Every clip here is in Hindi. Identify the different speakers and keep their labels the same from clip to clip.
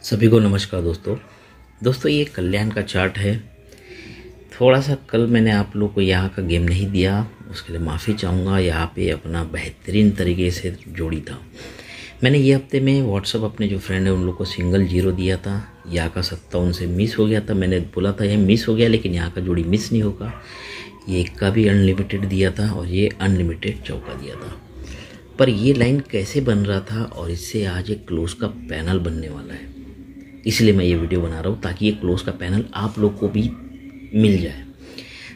Speaker 1: सभी को नमस्कार दोस्तों ये कल्याण का चार्ट है। थोड़ा सा कल मैंने आप लोग को यहाँ का गेम नहीं दिया, उसके लिए माफ़ी चाहूँगा। यहाँ पे अपना बेहतरीन तरीके से जोड़ी था। मैंने ये हफ्ते में व्हाट्सअप अपने जो फ्रेंड है उन लोग को सिंगल 0 दिया था। यहाँ का 57 से मिस हो गया था। मैंने बोला था ये मिस हो गया, लेकिन यहाँ का जोड़ी मिस नहीं होगा। ये एक का भी अनलिमिटेड दिया था और ये अनलिमिटेड चौका दिया था। पर ये लाइन कैसे बन रहा था और इससे आज एक क्लोज का पैनल बनने वाला है, इसलिए मैं ये वीडियो बना रहा हूँ ताकि ये क्लोज का पैनल आप लोग को भी मिल जाए।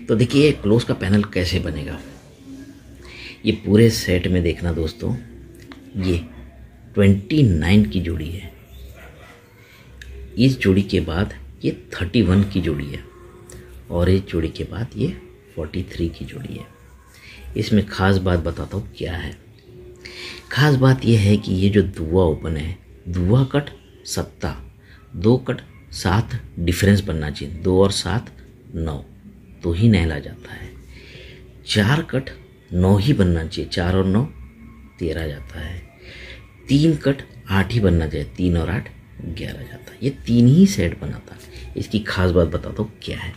Speaker 1: तो देखिए ये क्लोज का पैनल कैसे बनेगा, ये पूरे सेट में देखना दोस्तों। ये 29 की जोड़ी है, इस जोड़ी के बाद ये 31 की जोड़ी है और इस जोड़ी के बाद ये 43 की जोड़ी है। इसमें ख़ास बात बताता हूँ क्या है। ख़ास बात यह है कि ये जो दुआ ओपन है, दुआ कट 7, 2 कट 7 डिफरेंस बनना चाहिए। 2 और 7 9 तो ही नहला जाता है। 4 कट 9 ही बनना चाहिए। 4 और 9 13 जाता है। 3 कट 8 ही बनना चाहिए। 3 और 8 11 जाता है। ये 3 ही सेट बनाता है। इसकी खास बात बताता हूँ क्या है।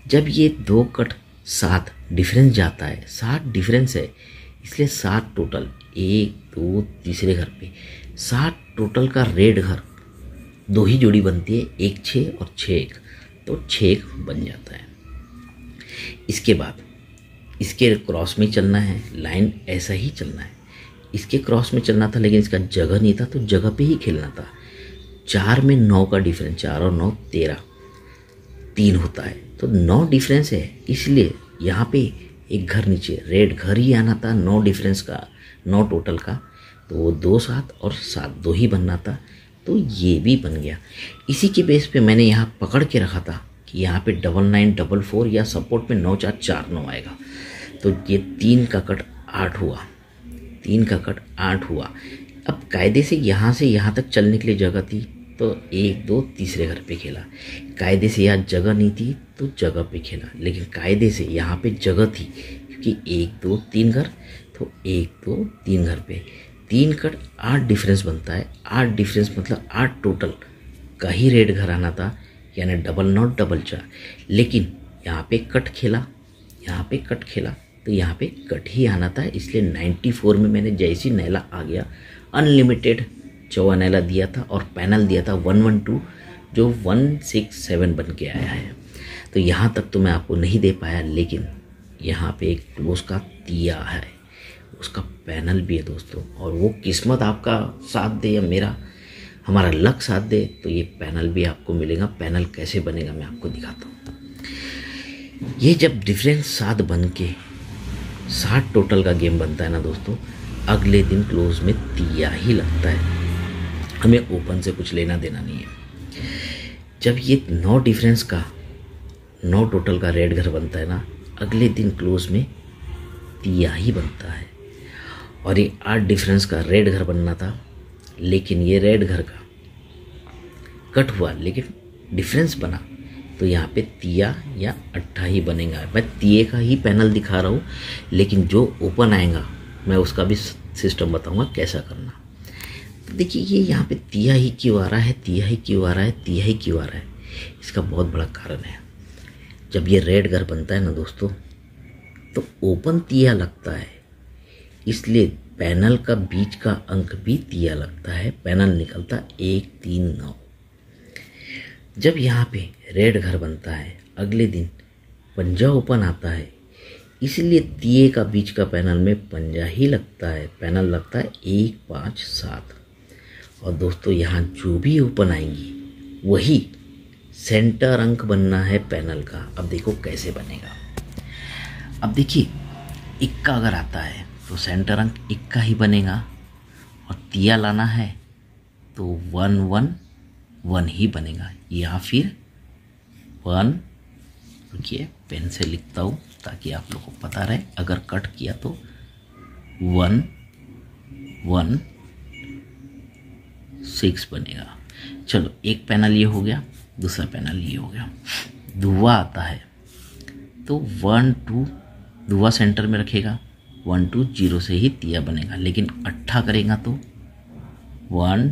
Speaker 1: जब ये 2 कट 7 डिफरेंस जाता है, 7 डिफरेंस है, इसलिए 7 टोटल, 1 2 तीसरे घर पे 7 टोटल का रेड घर 2 ही जोड़ी बनती है, 1 6 और 6 1, तो 6 1 बन जाता है। इसके बाद इसके क्रॉस में चलना है, लाइन ऐसा ही चलना है। इसके क्रॉस में चलना था लेकिन इसका जगह नहीं था, तो जगह पे ही खेलना था। 4 में 9 का डिफरेंस, 4 और 9 13, 3 होता है, तो 9 डिफरेंस है, इसलिए यहाँ पे एक घर नीचे रेड घर ही आना था। 9 डिफरेंस का, 9 टोटल का, तो वो 2 7 और 7 2 ही बनना था, तो ये भी बन गया। इसी के बेस पे मैंने यहाँ पकड़ के रखा था कि यहाँ पे 99 44 या सपोर्ट में 9 4 4 9 आएगा। तो ये 3 का कट 8 हुआ, 3 का कट 8 हुआ। अब कायदे से यहाँ तक चलने के लिए जगह थी, तो 1 2 तीसरे घर पे खेला। कायदे से यहाँ जगह नहीं थी तो जगह पे खेला, लेकिन कायदे से यहाँ पे जगह थी क्योंकि 1 2 3 घर, तो 1 2 3 घर पे 3 कट 8 डिफरेंस बनता है। 8 डिफरेंस मतलब 8 टोटल का ही रेड घर आना था, यानी 0 0 4, लेकिन यहाँ पे कट खेला, यहाँ पे कट खेला, तो यहाँ पे कट ही आना था। इसलिए 94 में मैंने जैसी नैला आ गया, अनलिमिटेड चौवा नैला दिया था और पैनल दिया था 112 जो 167 बन के आया है। तो यहाँ तक तो मैं आपको नहीं दे पाया, लेकिन यहाँ पे एक क्लोज का दिया है, उसका पैनल भी है दोस्तों। और वो किस्मत आपका साथ दे या हमारा लक साथ दे, तो ये पैनल भी आपको मिलेगा। पैनल कैसे बनेगा मैं आपको दिखाता हूँ। ये जब डिफरेंस 7 बन के 7 टोटल का गेम बनता है ना दोस्तों, अगले दिन क्लोज में तिया ही लगता है। हमें ओपन से कुछ लेना देना नहीं है। जब ये 9 डिफरेंस का 9 टोटल का रेड घर बनता है ना, अगले दिन क्लोज में तिया ही बनता है। और ये 8 डिफरेंस का रेड घर बनना था, लेकिन ये रेड घर का कट हुआ, लेकिन डिफरेंस बना, तो यहाँ पे तिया या 8 ही बनेगा। मैं तिये का ही पैनल दिखा रहा हूँ, लेकिन जो ओपन आएगा मैं उसका भी सिस्टम बताऊँगा कैसा करना। तो देखिए ये यहाँ पे तिया ही क्यों आ रहा है, तिया ही क्यों आ रहा है, तिया ही क्यों आ रहा है, इसका बहुत बड़ा कारण है। जब ये रेड घर बनता है ना दोस्तों, तो ओपन तिया लगता है, इसलिए पैनल का बीच का अंक भी तिया लगता है। पैनल निकलता 1 3 9। जब यहाँ पे रेड घर बनता है, अगले दिन पंजा ओपन आता है, इसलिए तिये का बीच का पैनल में पंजा ही लगता है। पैनल लगता है 1 5 7। और दोस्तों यहाँ जो भी ओपन आएंगी वही सेंटर अंक बनना है पैनल का। अब देखो कैसे बनेगा। अब देखिए इक्का अगर आता है तो सेंटर अंक इक्का ही बनेगा, और तिया लाना है तो 1 1 1 ही बनेगा, या फिर 1, रुकिए पेन से लिखता हूँ ताकि आप लोगों को पता रहे। अगर कट किया तो 1 1 6 बनेगा। चलो एक पैनल ये हो गया, दूसरा पैनल ये हो गया। दुआ आता है तो 1 2, दुआ सेंटर में रखेगा, 1 2 0 से ही तिया बनेगा, लेकिन अट्ठा करेगा तो 1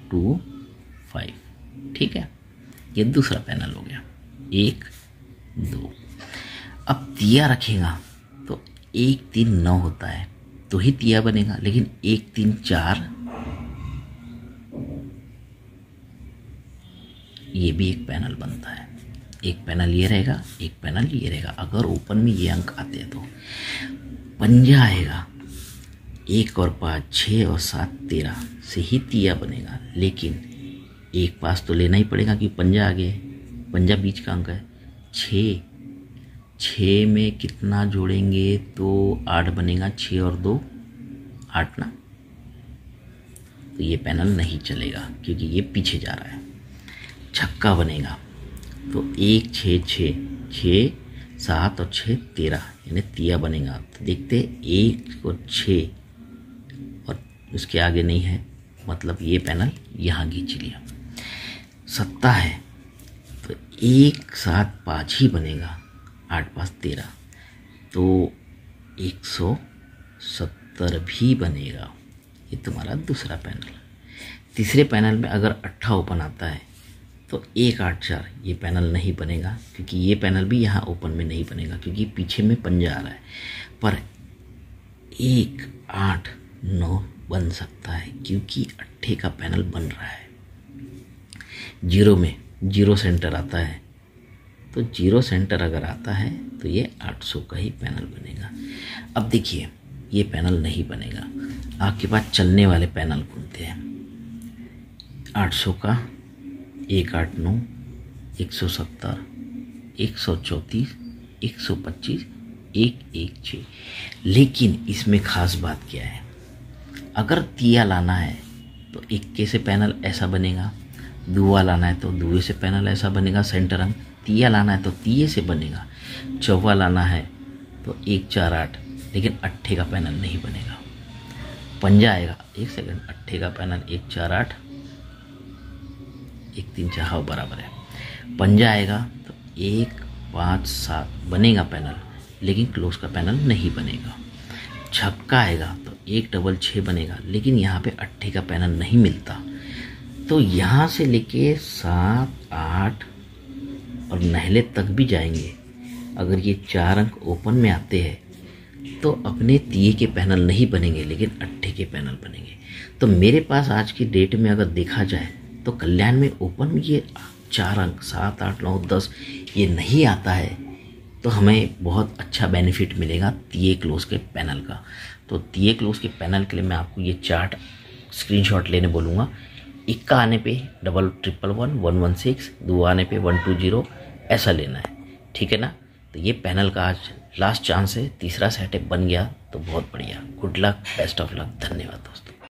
Speaker 1: 2 5। ठीक है, ये दूसरा पैनल हो गया, 1 2। अब तिया रखेगा तो 1 3 9 होता है तो ही तिया बनेगा, लेकिन 1 3 4 ये भी एक पैनल बनता है। एक पैनल ये रहेगा, एक पैनल ये रहेगा। अगर ओपन में ये अंक आते हैं तो पंजा आएगा, 1 और 5 6 और 7 13 से ही तिया बनेगा, लेकिन एक पास तो लेना ही पड़ेगा कि पंजा आगे, पंजा बीच का अंक है। 6 में कितना जोड़ेंगे तो 8 बनेगा, 6 और 2 8 ना, तो ये पैनल नहीं चलेगा क्योंकि ये पीछे जा रहा है। छक्का बनेगा तो 1 6 6 6 7 और 6 13 यानी तिया बनेगा। तो देखते 1 और 6 और उसके आगे नहीं है, मतलब ये पैनल यहाँ खींच लिया। सत्ता है तो 1 7 5 ही बनेगा, 8 5 13 तो 170 भी बनेगा। ये तुम्हारा दूसरा पैनल। तीसरे पैनल में अगर 8 ओपन आता है तो 1 8 4 ये पैनल नहीं बनेगा, क्योंकि ये पैनल भी यहाँ ओपन में नहीं बनेगा क्योंकि पीछे में पंजा आ रहा है। पर 1 8 9 बन सकता है क्योंकि 8 का पैनल बन रहा है। 0 में 0 सेंटर आता है तो 0 सेंटर अगर आता है तो ये 800 का ही पैनल बनेगा। अब देखिए ये पैनल नहीं बनेगा। आपके पास चलने वाले पैनल कौनते हैं? 800 का 1 8 9 170 134 125 1 1 6। लेकिन इसमें खास बात क्या है, अगर तिया लाना है तो 1 से पैनल ऐसा बनेगा, दुआ लाना है तो दुए से पैनल ऐसा बनेगा सेंटर अंक, तिया लाना है तो तिये से बनेगा, चौवा लाना है तो 1 4 8, लेकिन 8 का पैनल नहीं बनेगा। पंजा आएगा, 1 सेकंड, 8 का पैनल 1 4 8 1 3 4 हाँ बराबर है। पंजा आएगा तो 1 5 7 बनेगा पैनल, लेकिन क्लोज का पैनल नहीं बनेगा। छक्का आएगा तो 1 डबल 6 बनेगा, लेकिन यहाँ पे 8 का पैनल नहीं मिलता। तो यहाँ से लेके 7 8 और नहले तक भी जाएंगे। अगर ये 4 अंक ओपन में आते हैं तो अपने तिये के पैनल नहीं बनेंगे, लेकिन 8 के पैनल बनेंगे। तो मेरे पास आज की डेट में अगर देखा जाए तो कल्याण में ओपन में ये 4 अंक 7 8 9 10 ये नहीं आता है, तो हमें बहुत अच्छा बेनिफिट मिलेगा तिये क्लोज के पैनल का। तो तिये क्लोज के पैनल के लिए मैं आपको ये चार्ट स्क्रीनशॉट लेने बोलूँगा। इक्का आने पे 1111 116, दुआ आने पे 120 ऐसा लेना है, ठीक है ना। तो ये पैनल का आज लास्ट चांस है, तीसरा सेटअप बन गया तो बहुत बढ़िया। Good luck, best of luck, धन्यवाद दोस्तों।